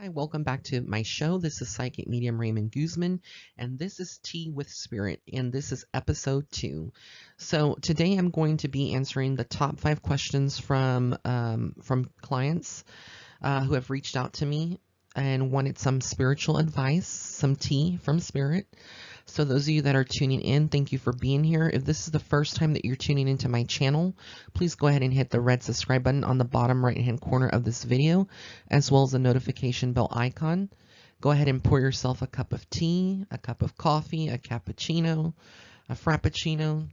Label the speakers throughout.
Speaker 1: Hi, welcome back to my show. This is Psychic Medium Raymond Guzman, and this is Tea with Spirit, and this is episode 2. So today I'm going to be answering the top 5 questions from clients who have reached out to me and wanted some spiritual advice, some tea from Spirit. So those of you that are tuning in, thank you for being here. If this is the first time that you're tuning into my channel, please go ahead and hit the red subscribe button on the bottom right hand corner of this video, as well as the notification bell icon. Go ahead and pour yourself a cup of tea, a cup of coffee, a cappuccino, a frappuccino.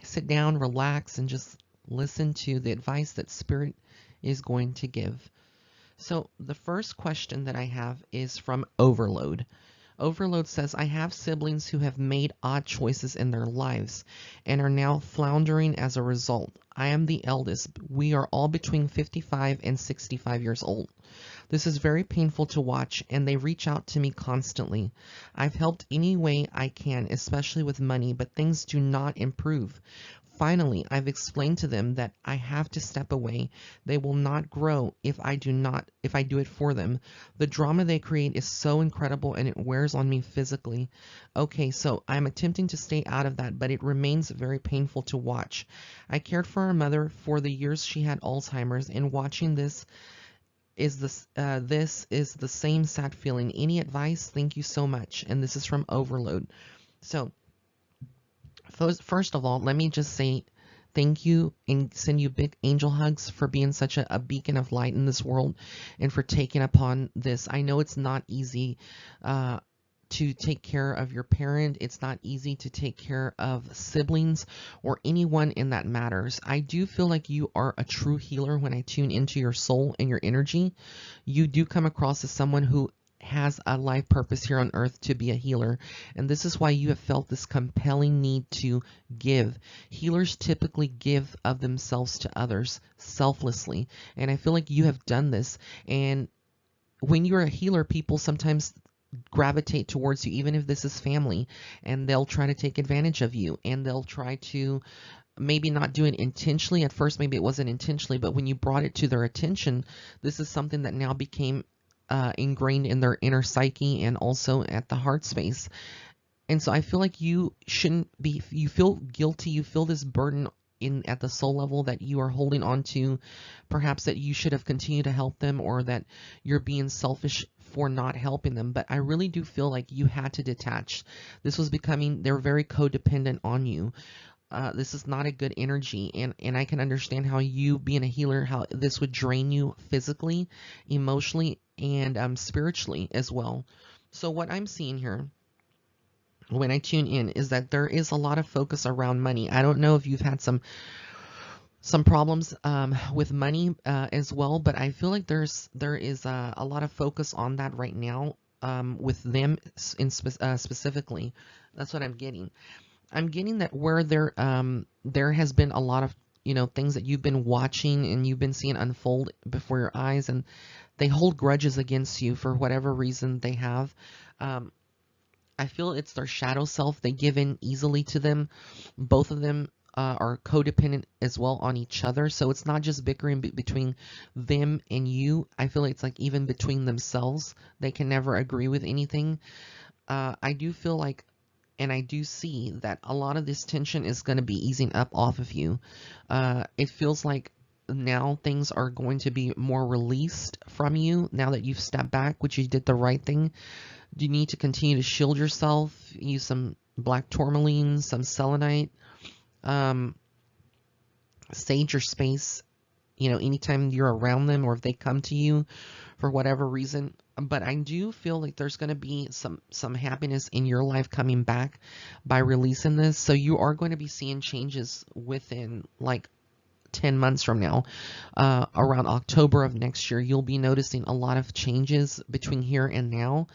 Speaker 1: Sit down, relax, and just listen to the advice that Spirit is going to give. So the first question that I have is from Overload. Overload says, I have siblings who have made odd choices in their lives and are now floundering as a result. I am the eldest. We are all between 55 and 65 years old. This is very painful to watch, and they reach out to me constantly. I've helped any way I can, especially with money, but things do not improve. Finally, I've explained to them that I have to step away. They will not grow if I do it for them. The drama they create is so incredible and it wears on me physically. Okay, so I'm attempting to stay out of that, but it remains very painful to watch. I cared for our mother for the years she had Alzheimer's, and watching this is the same sad feeling. Any advice? Thank you so much. And this is from Overload. So first of all, let me just say thank you and send you big angel hugs for being such a beacon of light in this world and for taking upon this. I know it's not easy to take care of your parent. It's not easy to take care of siblings or anyone in that matters. I do feel like you are a true healer when I tune into your soul and your energy. You do come across as someone who has a life purpose here on earth to be a healer, and this is why you have felt this compelling need to give. Healers typically give of themselves to others selflessly, and I feel like you have done this. And when you're a healer, people sometimes gravitate towards you, even if this is family, and they'll try to take advantage of you, and they'll try to maybe not do it intentionally. At first maybe it wasn't intentionally, but when you brought it to their attention, this is something that now became ingrained in their inner psyche and also at the heart space. And so I feel like you shouldn't be, you feel guilty, you feel this burden at the soul level that you are holding on to, perhaps that you should have continued to help them, or that you're being selfish for not helping them. But I really do feel like you had to detach. This was becoming, they're very codependent on you. This is not a good energy, and I can understand how you being a healer, how this would drain you physically, emotionally, and spiritually as well. So what I'm seeing here when I tune in is that there is a lot of focus around money. I don't know if you've had some problems with money as well, but I feel like there is a lot of focus on that right now with them specifically. That's what I'm getting. I'm getting that where there has been a lot of, things that you've been watching and you've been seeing unfold before your eyes, and they hold grudges against you for whatever reason they have. I feel it's their shadow self. They give in easily to them. Both of them are codependent as well on each other. So it's not just bickering between them and you. I feel it's like even between themselves, they can never agree with anything. I do feel like, and I do see that a lot of this tension is going to be easing up off of you. It feels like now things are going to be more released from you now that you've stepped back, which you did the right thing. You need to continue to shield yourself. Use some black tourmaline, some selenite. Sage your space, anytime you're around them, or if they come to you for whatever reason. But I do feel like there's going to be some happiness in your life coming back by releasing this. So you are going to be seeing changes within like 10 months from now. Around October of next year, you'll be noticing a lot of changes between here and now.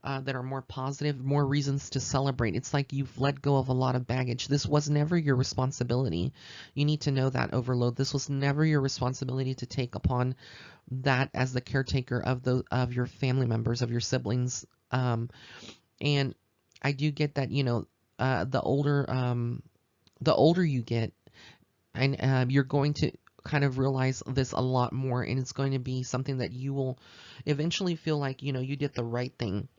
Speaker 1: That are more positive, more reasons to celebrate. It's like you've let go of a lot of baggage. This was never your responsibility. You need to know that, Overload. This was never your responsibility to take upon that as the caretaker of your family members, of your siblings. And I do get that, the older you get, and you're going to kind of realize this a lot more, and it's going to be something that you will eventually feel like, you did the right thing.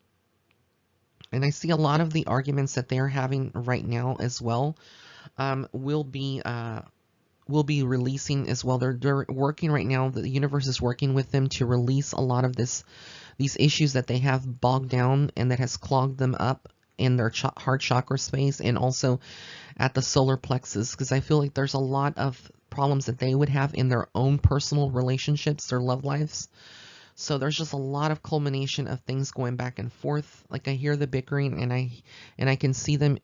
Speaker 1: And I see a lot of the arguments that they're having right now as well, will be releasing as well. They're working right now. The universe is working with them to release a lot of these issues that they have bogged down and that has clogged them up in their heart chakra space, and also at the solar plexus, because I feel like there's a lot of problems that they would have in their own personal relationships, their love lives. So there's just a lot of culmination of things going back and forth. Like I hear the bickering, and I can see them,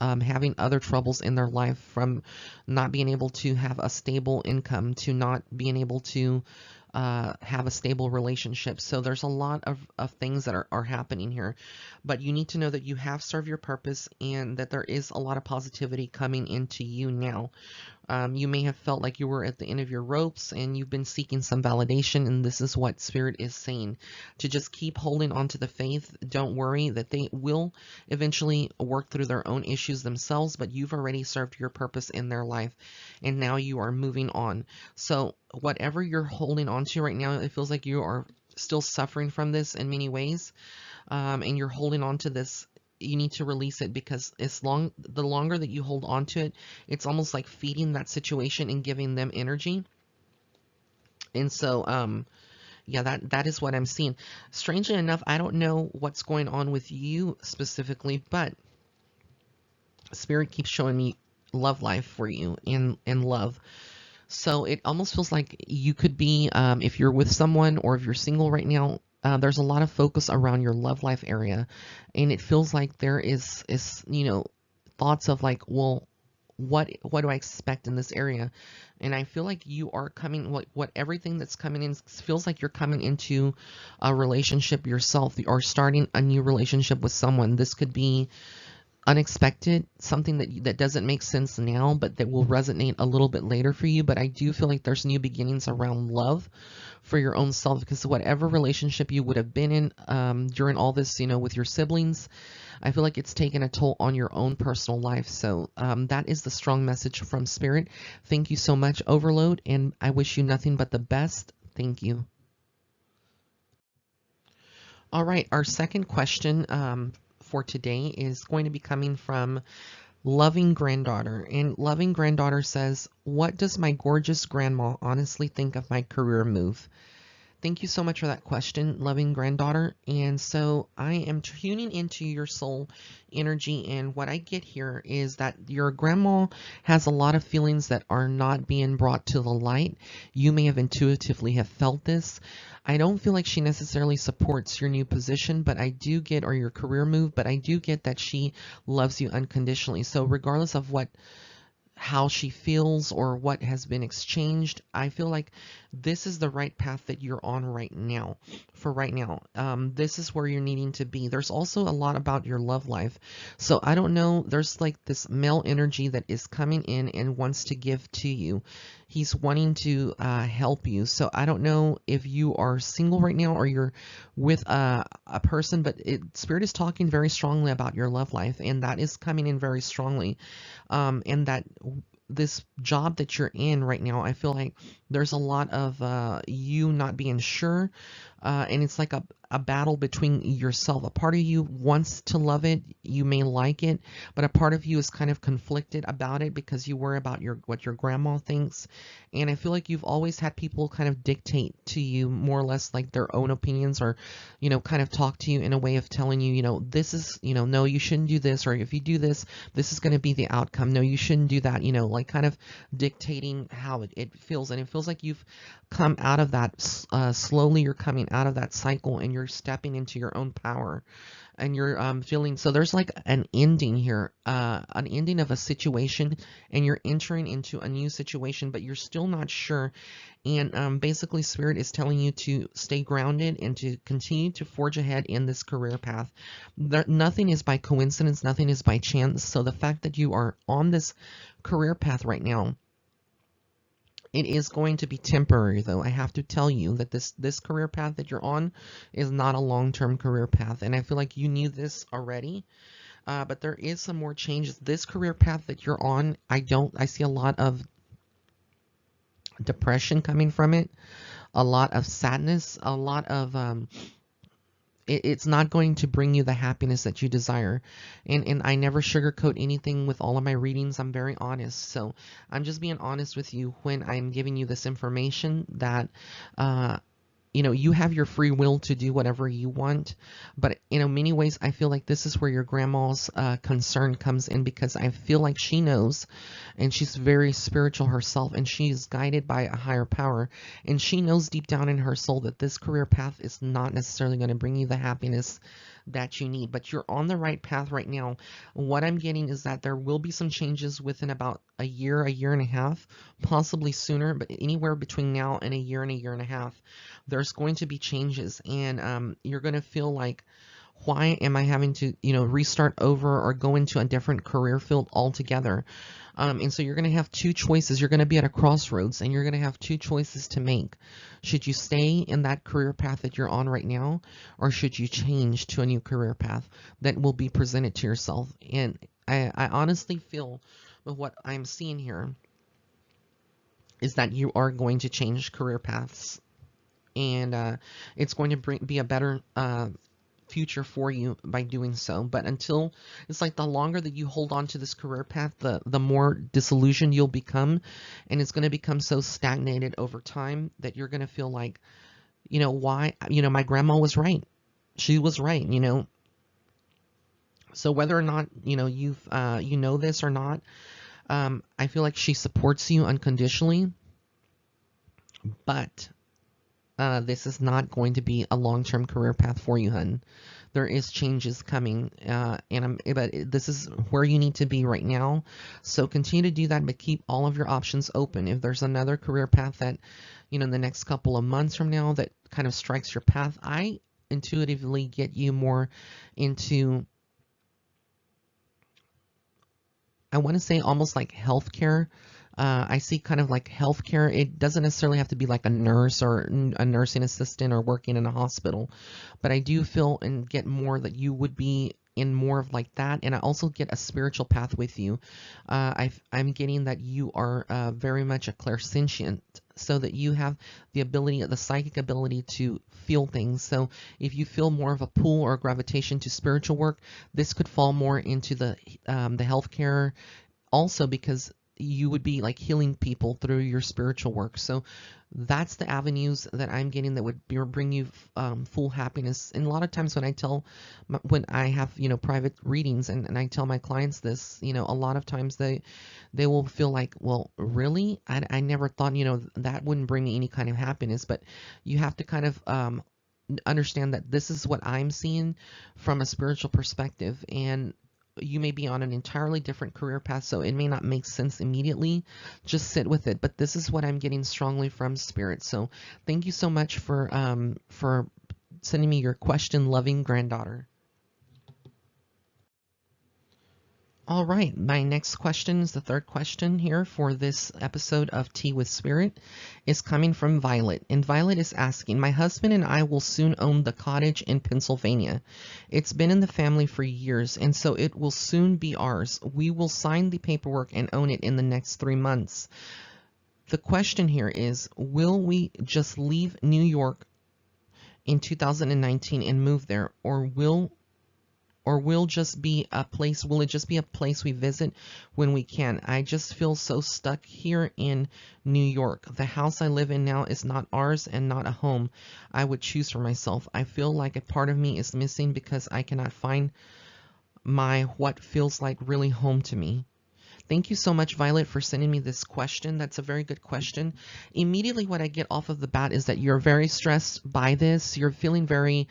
Speaker 1: having other troubles in their life, from not being able to have a stable income to not being able to have a stable relationship. So there's a lot of things that are happening here. But you need to know that you have served your purpose, and that there is a lot of positivity coming into you now. You may have felt like you were at the end of your ropes and you've been seeking some validation, and this is what Spirit is saying, to just keep holding on to the faith. Don't worry, that they will eventually work through their own issues themselves, but you've already served your purpose in their life, and now you are moving on. So whatever you're holding on to right now, it feels like you are still suffering from this in many ways, and you're holding on to this. You need to release it, because the longer that you hold on to it, it's almost like feeding that situation and giving them energy. And so, yeah, that is what I'm seeing. Strangely enough, I don't know what's going on with you specifically, but Spirit keeps showing me love life for you, and love. So it almost feels like you could be, if you're with someone or if you're single right now, there's a lot of focus around your love life area, and it feels like there is thoughts of like, well, what do I expect in this area? And I feel like you are coming, what everything that's coming in feels like you're coming into a relationship yourself, or starting a new relationship with someone. This could be unexpected, something that doesn't make sense now, but that will resonate a little bit later for you. But I do feel like there's new beginnings around love for your own self, because whatever relationship you would have been in during all this, with your siblings, I feel like it's taken a toll on your own personal life. So that is the strong message from Spirit. Thank you so much, Overload, and I wish you nothing but the best. Thank you. All right, our second question for today is going to be coming from Loving Granddaughter. And Loving Granddaughter says, "What does my gorgeous grandma honestly think of my career move?" Thank you so much for that question, Loving Granddaughter. And so I am tuning into your soul energy, and what I get here is that your grandma has a lot of feelings that are not being brought to the light. You may have intuitively have felt this. I don't feel like she necessarily supports your new position, but I do get, or your career move, but I do get that she loves you unconditionally. So regardless of how she feels or what has been exchanged, I feel like this is the right path that you're on right now. For right now, this is where you're needing to be. There's also a lot about your love life. So I don't know, there's like this male energy that is coming in and wants to give to you. He's wanting to help you. So I don't know if you are single right now or you're with a person, but Spirit is talking very strongly about your love life, and that is coming in very strongly. And that this job that you're in right now, I feel like there's a lot of you not being sure, and it's like a battle between yourself. A part of you wants to love it, you may like it, but a part of you is kind of conflicted about it because you worry about what your grandma thinks. And I feel like you've always had people kind of dictate to you more or less like their own opinions, or kind of talk to you in a way of telling you, this is, no, you shouldn't do this, or if you do this, this is going to be the outcome. No, you shouldn't do that, like kind of dictating how it feels. And it feels like you've come out of that, slowly you're coming out of that cycle, and you're stepping into your own power, and you're feeling, so there's like an ending here, an ending of a situation, and you're entering into a new situation, but you're still not sure. And basically Spirit is telling you to stay grounded and to continue to forge ahead in this career path. Nothing is by coincidence, nothing is by chance. So the fact that you are on this career path right now, it is going to be temporary, though. I have to tell you that this career path that you're on is not a long-term career path, and I feel like you knew this already. But there is some more changes. This career path that you're on, I see a lot of depression coming from it, a lot of sadness, a lot of it's not going to bring you the happiness that you desire. And I never sugarcoat anything with all of my readings. I'm very honest. So I'm just being honest with you when I'm giving you this information that you know, you have your free will to do whatever you want. But in many ways, I feel like this is where your grandma's concern comes in, because I feel like she knows, and she's very spiritual herself, and she's guided by a higher power, and she knows deep down in her soul that this career path is not necessarily going to bring you the happiness that you need. But you're on the right path right now. What I'm getting is that there will be some changes within about a year and a half, possibly sooner, but anywhere between now and a year and a half, there's going to be changes. And you're going to feel like, why am I having to, you know, restart over or go into a different career field altogether? And so you're going to have two choices. You're going to be at a crossroads, and you're going to have two choices to make. Should you stay in that career path that you're on right now, or should you change to a new career path that will be presented to yourself? And I honestly feel with what I'm seeing here is that you are going to change career paths, and it's going to be a better future for you by doing so. But until, it's like the longer that you hold on to this career path, the more disillusioned you'll become, and it's going to become so stagnated over time that you're going to feel like, you know, why, you know, my grandma was right. She was right, you know. So whether or not, you know, you know this or not, I feel like she supports you unconditionally, but this is not going to be a long-term career path for you, hun. There is changes coming, but this is where you need to be right now. So continue to do that, but keep all of your options open. If there's another career path that, you know, in the next couple of months from now that kind of strikes your path, I intuitively get you more into, I want to say almost like healthcare. I see kind of like healthcare. It doesn't necessarily have to be like a nurse or a nursing assistant or working in a hospital, but I do feel and get more that you would be in more of like that. And I also get a spiritual path with you. I'm getting that you are very much a clairsentient, so that you have the ability, the psychic ability to feel things. So if you feel more of a pull or gravitation to spiritual work, this could fall more into the healthcare also, because you would be like healing people through your spiritual work. So that's the avenues that I'm getting that would bring you full happiness. And a lot of times when I have, you know, private readings, and I tell my clients this, you know, a lot of times they will feel like, well, really? I never thought, you know, that wouldn't bring me any kind of happiness. But you have to kind of understand that this is what I'm seeing from a spiritual perspective, and you may be on an entirely different career path, so it may not make sense immediately. Just sit with it. But this is what I'm getting strongly from Spirit. So thank you so much for sending me your question, loving granddaughter. All right, my next question is the third question here for this episode of Tea with Spirit, is coming from Violet. And Violet is asking, my husband and I will soon own the cottage in Pennsylvania. It's been in the family for years, and so it will soon be ours. We will sign the paperwork and own it in the next 3 months. The question here is, will we just leave New York in 2019 and move there, or will it just be a place we visit when we can? I just feel so stuck here in New York. The house I live in now is not ours and not a home I would choose for myself. I feel like a part of me is missing because I cannot find what feels like really home to me. Thank you so much, Violet, for sending me this question. That's a very good question. Immediately what I get off of the bat is that you're very stressed by this. You're feeling very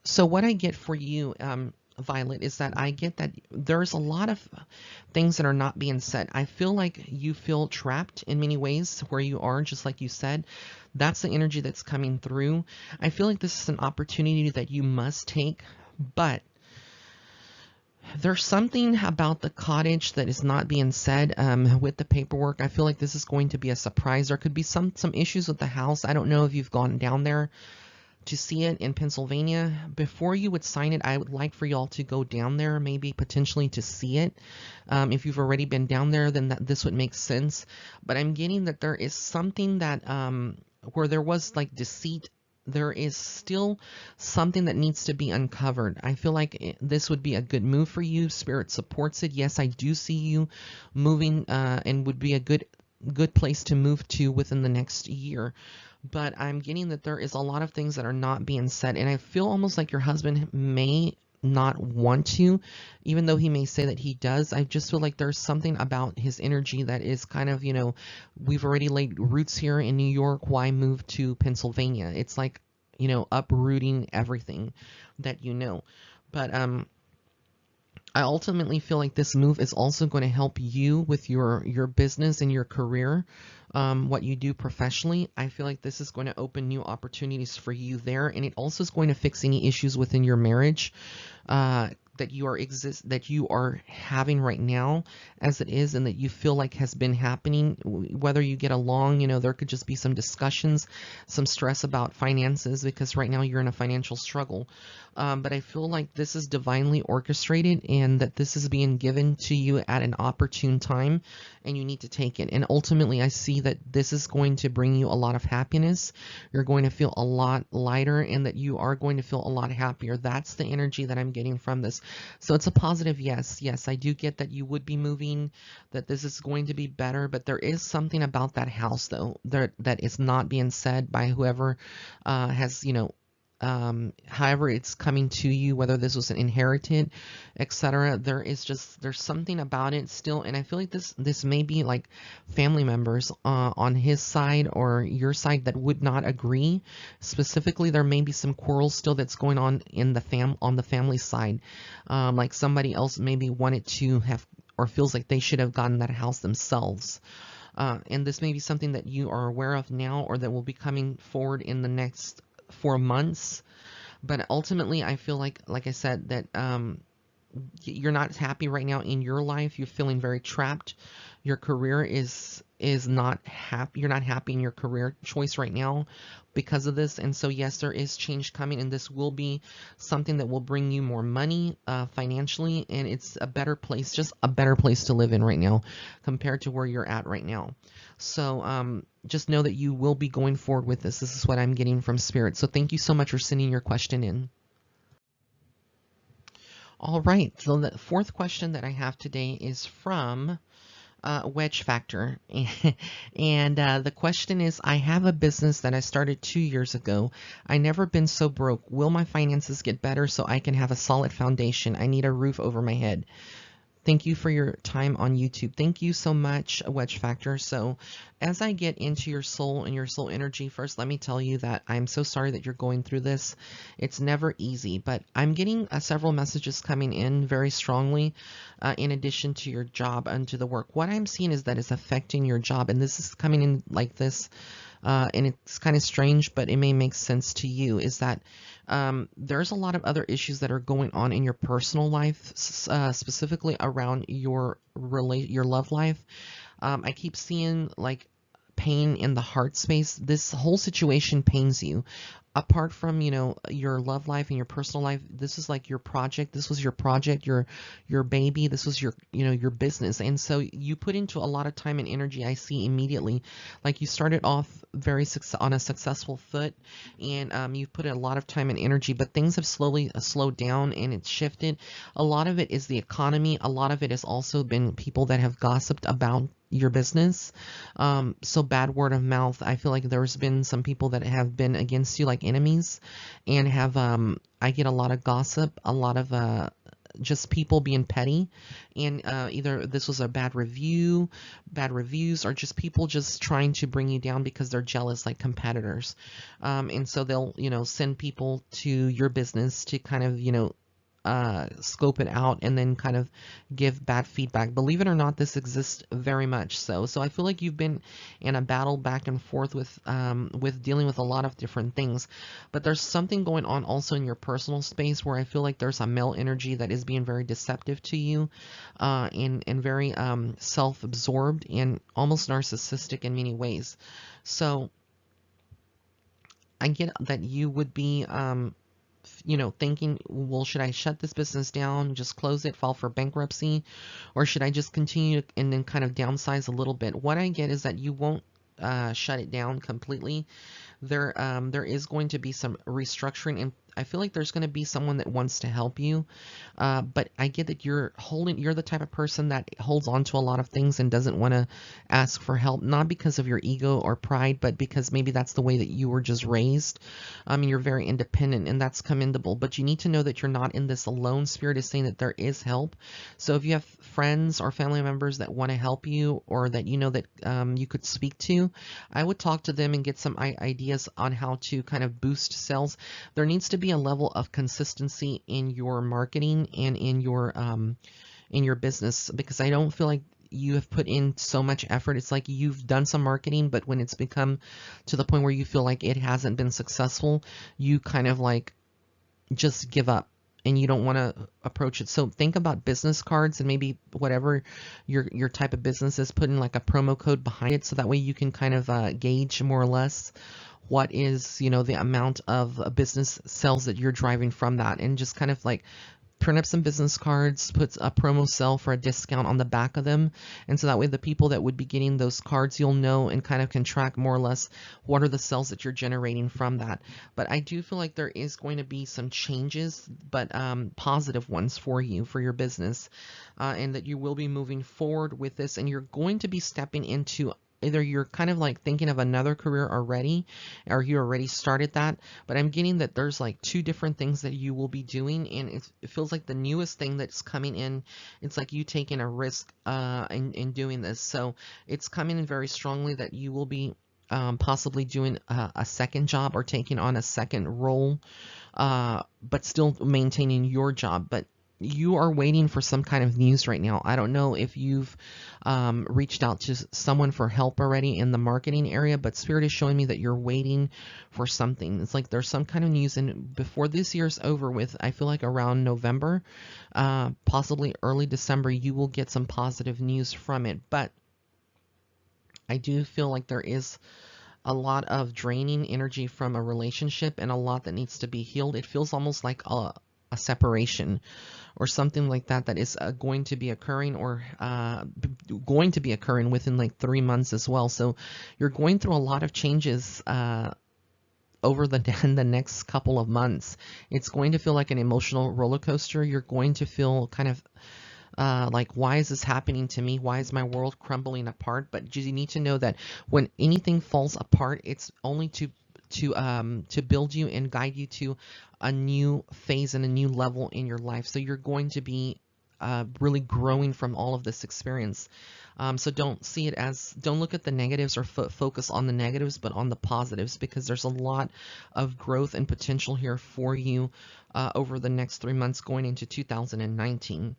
Speaker 1: so what I get for you, Violet, is that I get that there's a lot of things that are not being said. I feel like you feel trapped in many ways where you are, just like you said. That's the energy that's coming through. I feel like this is an opportunity that you must take, but there's something about the cottage that is not being said with the paperwork. I feel like this is going to be a surprise. There could be some issues with the house. I don't know if you've gone down there to see it in Pennsylvania. Before you would sign it, I would like for y'all to go down there, maybe potentially to see it. If you've already been down there, then this would make sense. But I'm getting that there is something that where there was like deceit, there is still something that needs to be uncovered. I feel like this would be a good move for you. Spirit supports it. Yes, I do see you moving, and would be a good place to move to within the next year. But I'm getting that there is a lot of things that are not being said, and I feel almost like your husband may not want to, even though he may say that he does. I just feel like there's something about his energy that is kind of, we've already laid roots here in New York. Why move to Pennsylvania? It's like, uprooting everything that you know. But I ultimately feel like this move is also going to help you with your business and your career, what you do professionally. I feel like this is going to open new opportunities for you there, and it also is going to fix any issues within your marriage that you are having right now as it is, and that you feel like has been happening. Whether you get along, there could just be some discussions, some stress about finances, because right now you're in a financial struggle. But I feel like this is divinely orchestrated, and that this is being given to you at an opportune time, and you need to take it. And ultimately, I see that this is going to bring you a lot of happiness. You're going to feel a lot lighter, and that you are going to feel a lot happier. That's the energy that I'm getting from this. So it's a positive yes. Yes, I do get that you would be moving, that this is going to be better, but there is something about that house, though, that is not being said by whoever has, however it's coming to you, whether this was an inherited, etc. There's something about it still, and I feel like this may be like family members on his side or your side that would not agree. Specifically, there may be some quarrels still that's going on in on the family side, like somebody else maybe wanted to have or feels like they should have gotten that house themselves. And this may be something that you are aware of now, or that will be coming forward in the next 4 months. But ultimately, I feel like I said, that you're not happy right now in your life. You're feeling very trapped. Your career is not happy. You're not happy in your career choice right now because of this. And so yes, there is change coming, and this will be something that will bring you more money financially, and it's a better place, just a better place to live in right now compared to where you're at right now. So just know that you will be going forward with this. This is what I'm getting from Spirit. So thank you so much for sending your question in. All right, so the fourth question that I have today is from Wedge Factor. And the question is, I have a business that I started 2 years ago. I never been so broke. Will my finances get better so I can have a solid foundation? I need a roof over my head. Thank you for your time on YouTube. Thank you so much, Wedge Factor. So as I get into your soul and your soul energy, first, let me tell you that I'm so sorry that you're going through this. It's never easy, but I'm getting several messages coming in very strongly in addition to your job and to the work. What I'm seeing is that it's affecting your job, and this is coming in like this. And it's kind of strange, but it may make sense to you, is that there's a lot of other issues that are going on in your personal life, specifically around your love life. I keep seeing like pain in the heart space. This whole situation pains you. Apart from, your love life and your personal life, this is like your project. This was your project, your baby. This was your, your business. And so you put into a lot of time and energy, I see immediately. Like you started off on a successful foot, and you've put in a lot of time and energy, but things have slowly slowed down, and it's shifted. A lot of it is the economy. A lot of it has also been people that have gossiped about your business. So bad word of mouth. I feel like there's been some people that have been against you, like enemies, and have I get a lot of gossip, a lot of just people being petty, and either this was a bad reviews, or just people just trying to bring you down because they're jealous, like competitors. And so they'll send people to your business to kind of scope it out and then kind of give bad feedback. Believe it or not, this exists very much so. So I feel like you've been in a battle back and forth with dealing with a lot of different things. But there's something going on also in your personal space where I feel like there's a male energy that is being very deceptive to you, and very self-absorbed and almost narcissistic in many ways. So I get that you would be, thinking, well, should I shut this business down, just close it, file for bankruptcy, or should I just continue and then kind of downsize a little bit? What I get is that you won't shut it down completely. There is going to be some restructuring, and I feel like there's going to be someone that wants to help you. But I get that you're the type of person that holds on to a lot of things and doesn't want to ask for help, not because of your ego or pride, but because maybe that's the way that you were just raised. I mean, you're very independent, and that's commendable, but you need to know that you're not in this alone. Spirit is saying that there is help. So if you have friends or family members that want to help you, or that you know that you could speak to, I would talk to them and get some ideas on how to kind of boost sales. There needs to be a level of consistency in your marketing and in your business, because I don't feel like you have put in so much effort. It's like you've done some marketing, but when it's become to the point where you feel like it hasn't been successful, you kind of like just give up and you don't want to approach it. So think about business cards, and maybe whatever your type of business is, put in like a promo code behind it, so that way you can kind of gauge more or less what is, the amount of business sales that you're driving from that, and just kind of like print up some business cards, puts a promo sale for a discount on the back of them. And so that way the people that would be getting those cards, you'll know and kind of can track more or less what are the sales that you're generating from that. But I do feel like there is going to be some changes, but positive ones for you, for your business, and that you will be moving forward with this, and you're going to be stepping into, either you're kind of like thinking of another career already, or you already started that, but I'm getting that there's like two different things that you will be doing, and it feels like the newest thing that's coming in, it's like you taking a risk in doing this. So it's coming in very strongly that you will be possibly doing a second job, or taking on a second role, but still maintaining your job. But you are waiting for some kind of news right now. I don't know if you've reached out to someone for help already in the marketing area, but Spirit is showing me that you're waiting for something. It's like there's some kind of news, and before this year's over with, I feel like around November, possibly early December, you will get some positive news from it. But I do feel like there is a lot of draining energy from a relationship, and a lot that needs to be healed. It feels almost like a separation or something like that, that is going to be occurring, or going to be occurring within like 3 months as well. So you're going through a lot of changes over the the next couple of months. It's going to feel like an emotional roller coaster. You're going to feel kind of like, why is this happening to me? Why is my world crumbling apart? But you need to know that when anything falls apart, it's only to build you and guide you to a new phase and a new level in your life. So you're going to be really growing from all of this experience. So don't look at the negatives, or focus on the negatives, but on the positives, because there's a lot of growth and potential here for you over the next 3 months going into 2019.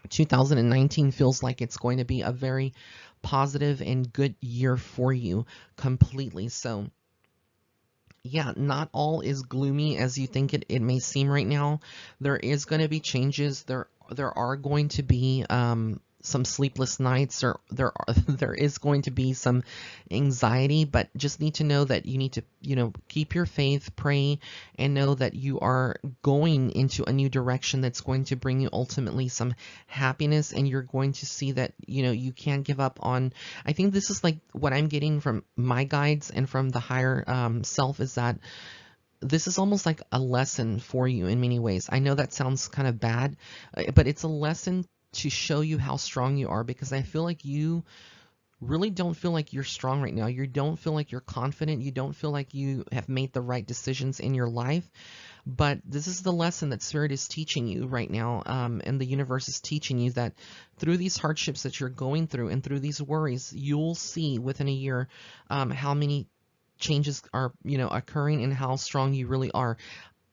Speaker 1: 2019 feels like it's going to be a very positive and good year for you completely. So yeah, not all is gloomy as you think it may seem right now. There is going to be changes. There are going to be some sleepless nights, or there is going to be some anxiety, but just need to know that you need to, keep your faith, pray, and know that you are going into a new direction that's going to bring you ultimately some happiness, and you're going to see that, you can't give up on. I think this is like what I'm getting from my guides and from the higher self, is that this is almost like a lesson for you in many ways. I know that sounds kind of bad, but it's a lesson to show you how strong you are, because I feel like you really don't feel like you're strong right now. You don't feel like you're confident. You don't feel like you have made the right decisions in your life. But this is the lesson that Spirit is teaching you right now, and the universe is teaching you that through these hardships that you're going through, and through these worries, you'll see within a year how many changes are occurring, and how strong you really are.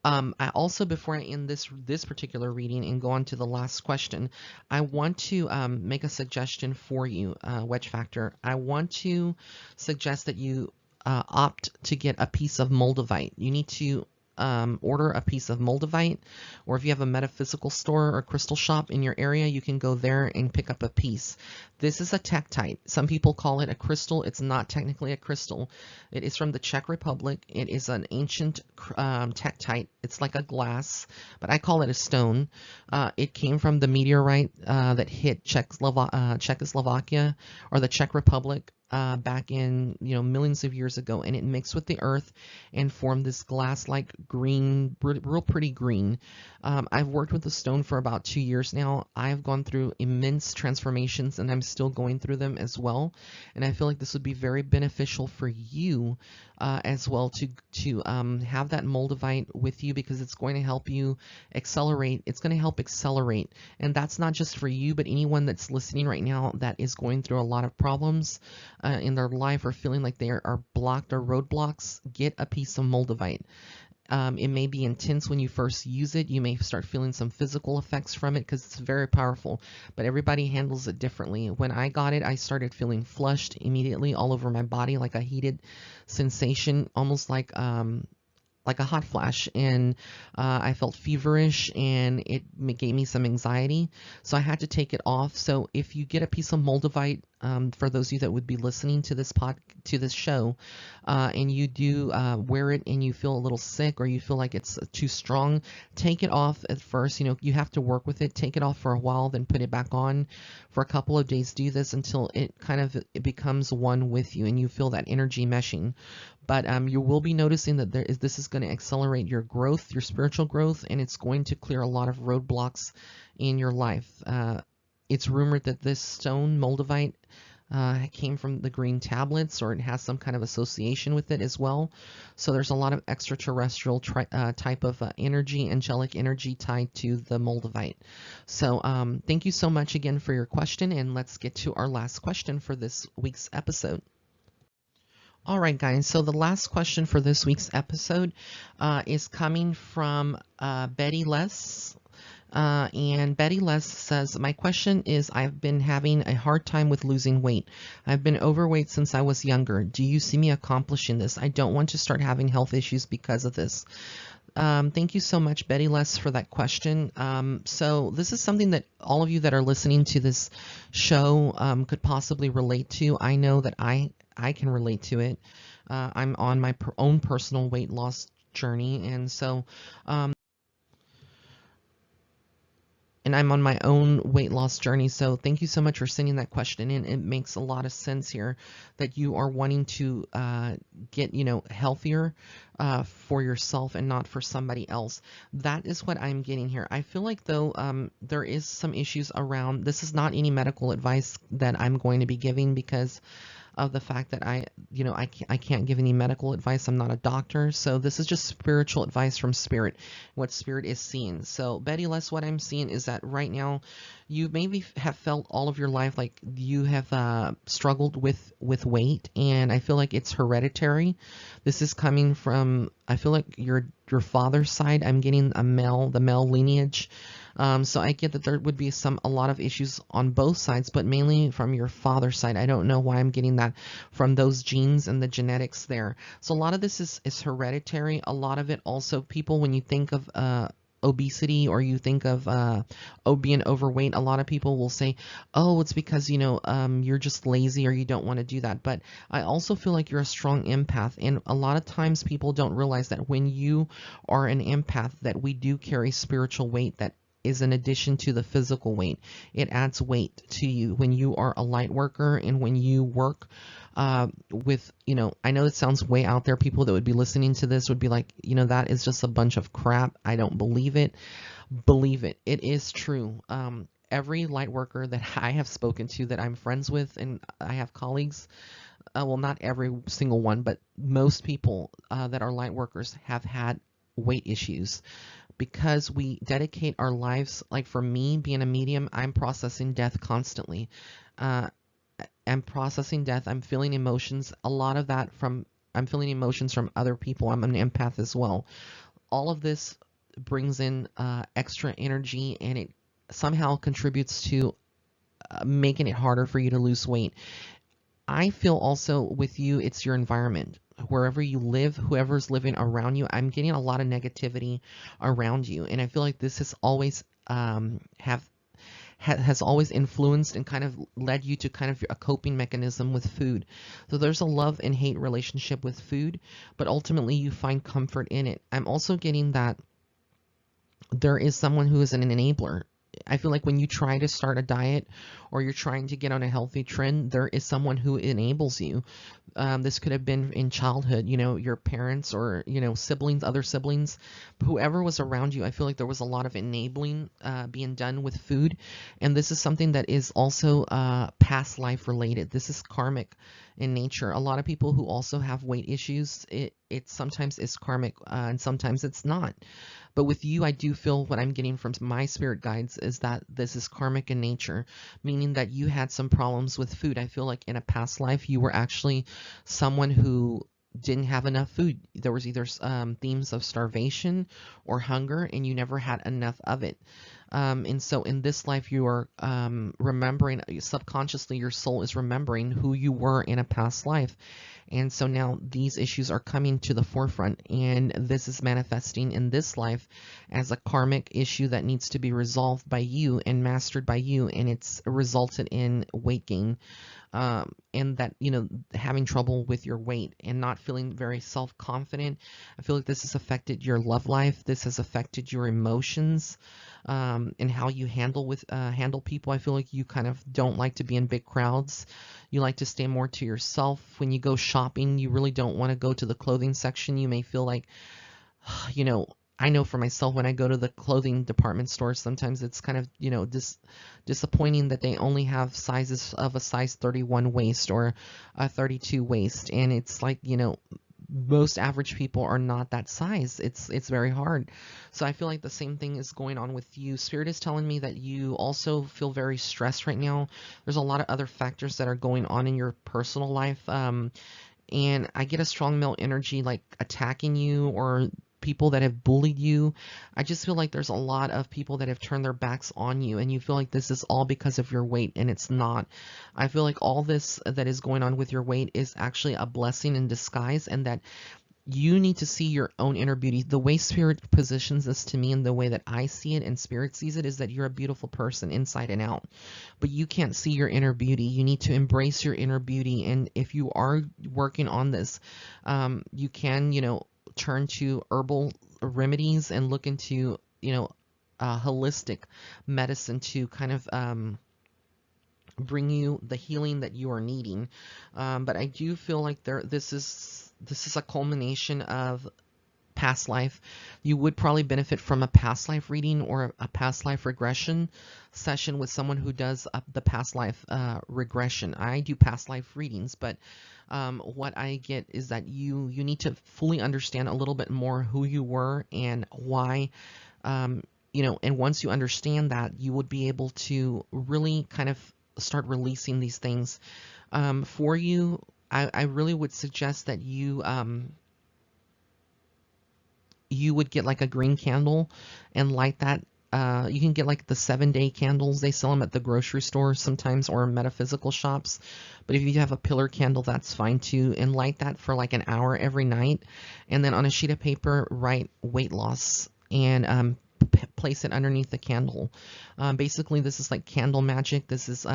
Speaker 1: I also, before I end this particular reading and go on to the last question, I want to make a suggestion for you, Wedge Factor. I want to suggest that you opt to get a piece of moldavite. You need to order a piece of moldavite, or if you have a metaphysical store or crystal shop in your area, you can go there and pick up a piece. This is a tektite. Some people call it a crystal. It's not technically a crystal. It is from the Czech Republic. It is an ancient tektite. It's like a glass, but I call it a stone. It came from the meteorite that hit Czechoslovakia or the Czech Republic back in millions of years ago, and it mixed with the earth and formed this glass-like green, real pretty green. I've worked with the stone for about 2 years now. I've gone through immense transformations, and I'm still going through them as well. And I feel like this would be very beneficial for you as well to have that moldavite with you, because it's going to help you accelerate. It's going to help accelerate, and that's not just for you, but anyone that's listening right now that is going through a lot of problems in their life or feeling like they are blocked or roadblocks. Get a piece of moldavite. It may be intense when you first use it. You may start feeling some physical effects from it because it's very powerful, but everybody handles it differently. When I got it, I started feeling flushed immediately all over my body, like a heated sensation, almost like a hot flash, and I felt feverish, and it gave me some anxiety, so I had to take it off. So if you get a piece of moldavite, for those of you that would be listening to this show, and you do wear it and you feel a little sick or you feel like it's too strong, take it off at first. You have to work with it. Take it off for a while, then put it back on for a couple of days. Do this until it becomes one with you and you feel that energy meshing. But you will be noticing that this is going to accelerate your growth, your spiritual growth, and it's going to clear a lot of roadblocks in your life. It's rumored that this stone, moldavite, came from the green tablets, or it has some kind of association with it as well. So there's a lot of extraterrestrial type of energy, angelic energy tied to the moldavite. So thank you so much again for your question, and let's get to our last question for this week's episode. All right, guys, so the last question for this week's episode is coming from Betty Les. And Betty Les says, my question is, I've been having a hard time with losing weight. I've been overweight since I was younger. Do you see me accomplishing this? I don't want to start having health issues because of this. Thank you so much, Betty Les, for that question. So this is something that all of you that are listening to this show could possibly relate to. I know that I can relate to it. I'm on my own personal weight loss journey, and so and I'm on my own weight loss journey. So thank you so much for sending that question in. It makes a lot of sense here that you are wanting to get healthier for yourself and not for somebody else. That is what I'm getting here. I feel like though there is some issues around. This is not any medical advice that I'm going to be giving, because of the fact that I can't give any medical advice. I'm not a doctor. So this is just spiritual advice from Spirit, what Spirit is seeing. So Betty Les, what I'm seeing is that right now you maybe have felt all of your life like you have struggled with weight, and I feel like it's hereditary. This is coming from, I feel like your father's side. I'm getting the male lineage. So I get that there would be a lot of issues on both sides, but mainly from your father's side. I don't know why I'm getting that from those genes and the genetics there. So a lot of this is hereditary. A lot of it also, people, when you think of obesity, or you think of being overweight, a lot of people will say, oh, it's because you're just lazy or you don't want to do that. But I also feel like you're a strong empath, and a lot of times people don't realize that when you are an empath, that we do carry spiritual weight that is in addition to the physical weight. It adds weight to you when you are a light worker, and when you work with, I know it sounds way out there. People that would be listening to this would be like, that is just a bunch of crap. I don't believe it. Believe it. It is true. Every light worker that I have spoken to, that I'm friends with, and I have colleagues, well, not every single one, but most people that are light workers have had weight issues, because we dedicate our lives. Like for me, being a medium, I'm processing death constantly. I'm processing death. I'm feeling emotions. A lot of that I'm feeling emotions from other people. I'm an empath as well. All of this brings in extra energy, and it somehow contributes to making it harder for you to lose weight. I feel also with you, it's your environment. wherever you live, whoever's living around you. I'm getting a lot of negativity around you, and I feel like this has always has always influenced and kind of led you to kind of a coping mechanism with food. So there's a love and hate relationship with food, but ultimately you find comfort in it. I'm also getting that there is someone who is an enabler. I feel like when you try to start a diet or you're trying to get on a healthy trend, there is someone who enables you. This could have been in childhood, your parents or, siblings, other siblings, whoever was around you. I feel like there was a lot of enabling being done with food. And this is something that is also past life related. This is karmic in nature. A lot of people who also have weight issues, it sometimes is karmic and sometimes it's not. But with you, I do feel what I'm getting from my spirit guides is that this is karmic in nature, meaning that you had some problems with food. I feel like in a past life, you were actually someone who didn't have enough food. There was either themes of starvation or hunger, and you never had enough of it. And so in this life, you are remembering, subconsciously, your soul is remembering who you were in a past life. And so now these issues are coming to the forefront, and this is manifesting in this life as a karmic issue that needs to be resolved by you and mastered by you, and it's resulted in weight gain. And that, having trouble with your weight and not feeling very self-confident. I feel like this has affected your love life. This has affected your emotions, and how you handle people. I feel like you kind of don't like to be in big crowds. You like to stay more to yourself. When you go shopping, you really don't want to go to the clothing section. You may feel like, I know for myself, when I go to the clothing department store, sometimes it's kind of, disappointing that they only have sizes of a size 31 waist or a 32 waist. And it's like, most average people are not that size. It's very hard. So I feel like the same thing is going on with you. Spirit is telling me that you also feel very stressed right now. There's a lot of other factors that are going on in your personal life. And I get a strong male energy like attacking you or people that have bullied you. I just feel like there's a lot of people that have turned their backs on you, and you feel like this is all because of your weight, and it's not. I feel like all this that is going on with your weight is actually a blessing in disguise, and that you need to see your own inner beauty. The way Spirit positions this to me and the way that I see it and Spirit sees it is that you're a beautiful person inside and out, but you can't see your inner beauty. You need to embrace your inner beauty, and if you are working on this, you can, turn to herbal remedies and look into, holistic medicine to kind of bring you the healing that you are needing. But I do feel like this is a culmination of past life. You would probably benefit from a past life reading or a past life regression session with someone who does the past life regression. I do past life readings, but what I get is that you need to fully understand a little bit more who you were and why. And once you understand that, you would be able to really kind of start releasing these things. For you, I really would suggest that you would get like a green candle and light that. You can get like the 7-day candles. They sell them at the grocery store sometimes or metaphysical shops. But if you have a pillar candle, that's fine too. And light that for like an hour every night. And then on a sheet of paper, write weight loss and place it underneath the candle. Basically, this is like candle magic. This is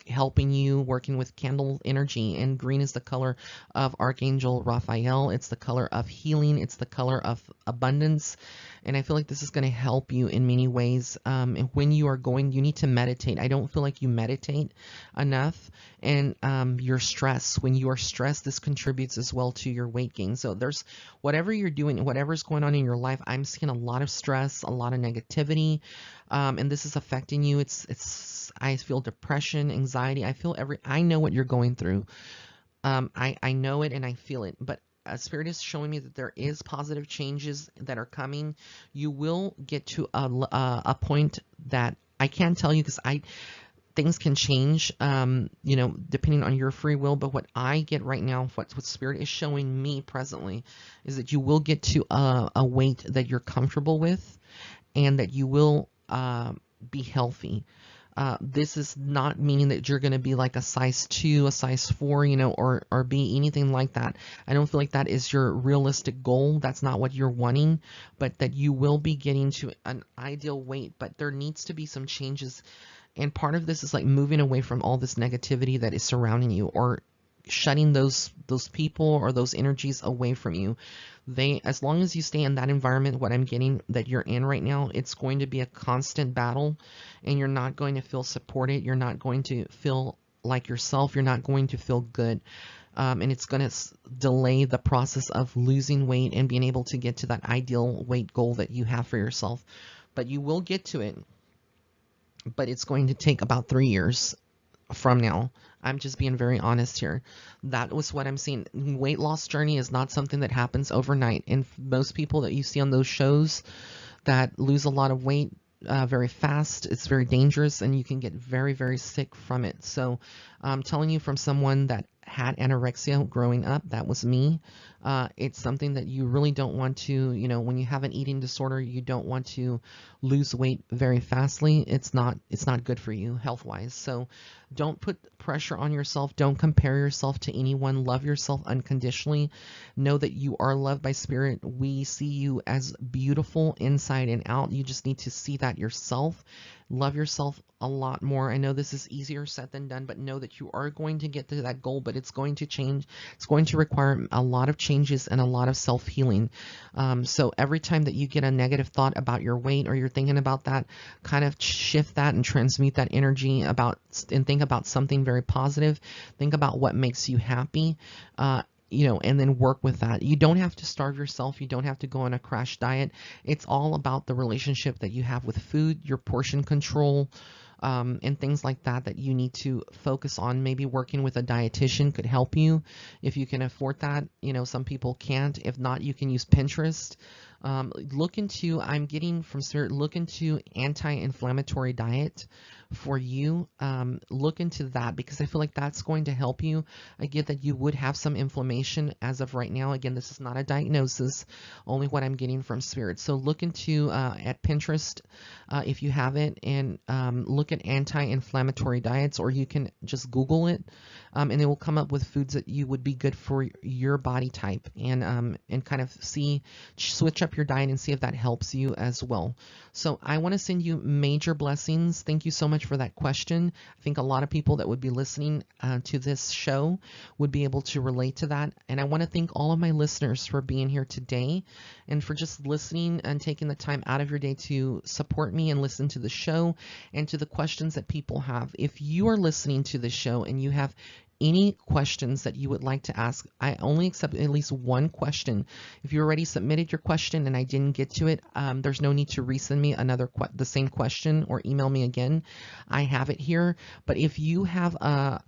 Speaker 1: helping you, working with candle energy. And green is the color of Archangel Raphael. It's the color of healing. It's the color of abundance. And I feel like this is going to help you in many ways. And when you are going, you need to meditate. I don't feel like you meditate enough. And your stress. When you are stressed, this contributes as well to your weight gain. So there's whatever you're doing, whatever's going on in your life, I'm seeing a lot of stress, a lot of negativity, and this is affecting you. I feel depression, anxiety. I know what you're going through. I know it and I feel it, but Spirit is showing me that there is positive changes that are coming. You will get to a point that I can't tell you because things can change, depending on your free will. But what I get right now, what Spirit is showing me presently, is that you will get to a weight that you're comfortable with, and that you will be healthy. This is not meaning that you're going to be like a size 2, a size 4, or be anything like that. I don't feel like that is your realistic goal. That's not what you're wanting, but that you will be getting to an ideal weight. But there needs to be some changes. And part of this is like moving away from all this negativity that is surrounding you, or shutting those people or those energies away from you. As long as you stay in that environment, what I'm getting that you're in right now, it's going to be a constant battle, and you're not going to feel supported. You're not going to feel like yourself. You're not going to feel good. And it's going to delay the process of losing weight and being able to get to that ideal weight goal that you have for yourself. But you will get to it. But it's going to take about 3 years from now. I'm just being very honest here. That was what I'm seeing. Weight loss journey is not something that happens overnight. And most people that you see on those shows that lose a lot of weight very fast, it's very dangerous, and you can get very, very sick from it. So I'm telling you from someone that had anorexia growing up, that was me. It's something that you really don't want to, when you have an eating disorder, you don't want to lose weight very fastly. It's not good for you health-wise. So don't put pressure on yourself. Don't compare yourself to anyone. Love yourself unconditionally. Know that you are loved by spirit. We see you as beautiful inside and out. You just need to see that yourself. Love yourself a lot more. I know this is easier said than done, but know that you are going to get to that goal, but it's going to change. It's going to require a lot of changes and a lot of self-healing. So every time that you get a negative thought about your weight, or you're thinking about that, kind of shift that and transmute that energy and think about something very positive. Think about what makes you happy. And then work with that. You don't have to starve yourself. You don't have to go on a crash diet. It's all about the relationship that you have with food, your portion control, and things like that you need to focus on. Maybe working with a dietitian could help you if you can afford that. Some people can't. If not, you can use Pinterest. I'm getting from Spirit, look into anti-inflammatory diet for you. Look into that, because I feel like that's going to help you. I get that you would have some inflammation as of right now. Again, this is not a diagnosis, only what I'm getting from Spirit. So look into at Pinterest if you have it, and look at anti-inflammatory diets, or you can just Google it, and it will come up with foods that you would be good for your body type, and kind of switch up your diet and see if that helps you as well. So I want to send you major blessings. Thank you so much for that question. I think a lot of people that would be listening to this show would be able to relate to that. And I want to thank all of my listeners for being here today, and for just listening and taking the time out of your day to support me and listen to the show and to the questions that people have. If you are listening to the show and you have any questions that you would like to ask, I only accept at least one question. If you already submitted your question and I didn't get to it, there's no need to resend me the same question or email me again. I have it here. But if you have a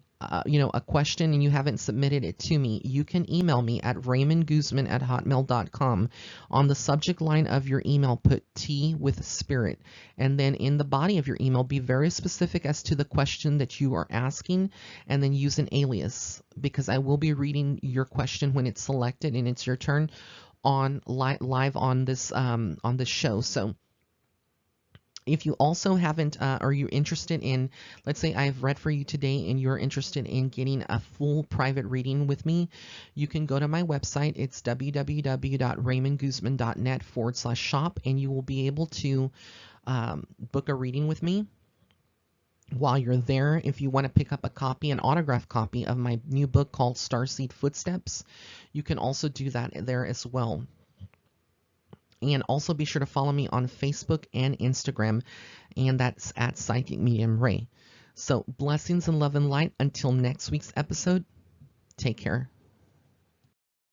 Speaker 1: question and you haven't submitted it to me, you can email me at raymondguzman@hotmail.com. On the subject line of your email, put Tea with Spirit. And then in the body of your email, be very specific as to the question that you are asking, and then use an alias, because I will be reading your question when it's selected and it's your turn on live on this show. So if you also haven't, or you're interested in, let's say I've read for you today and you're interested in getting a full private reading with me, you can go to my website. It's www.raymondguzman.net/shop, and you will be able to book a reading with me. While you're there, if you want to pick up an autographed copy of my new book called Starseed Footsteps, you can also do that there as well. And also be sure to follow me on Facebook and Instagram, and that's at Psychic Medium Ray. So blessings and love and light. Until next week's episode, take care.